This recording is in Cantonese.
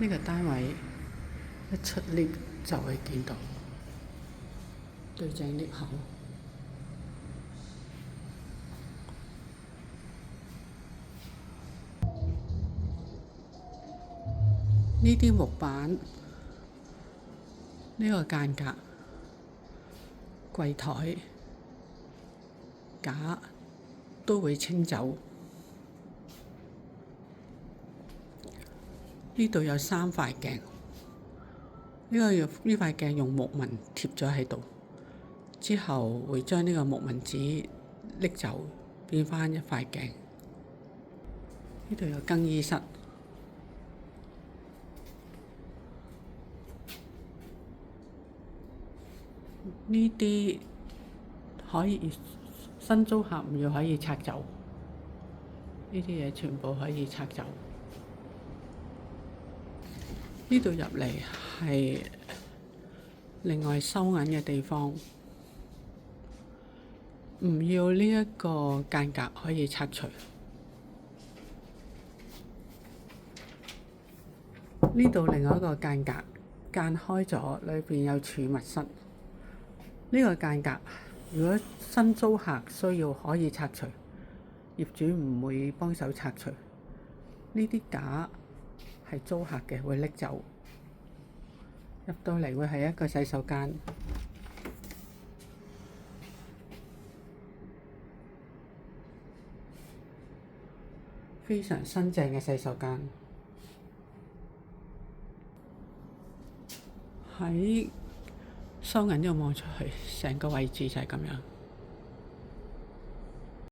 呢個單位一出 lift 就會見到，對正 lift 口。呢啲木板、呢個間隔、櫃台架都會清走。呢度有3塊鏡，呢塊鏡用木紋貼咗喺度，之後會將呢個木紋紙拎走，變返一塊鏡。呢度有更衣室，呢啲可以新租客唔要可以拆走，呢啲嘢全部可以拆走。呢度入嚟係另外收銀嘅地方，唔要呢一個間隔可以拆除。呢度另外一個間隔間開咗，裏邊有儲物室。呢個間隔如果新租客需要可以拆除，業主唔會幫手拆除。呢啲架係租客嘅，會拎走。入到嚟會係一個洗手間，非常新淨嘅洗手間。喺收銀呢度望出去，成個位置就係咁樣。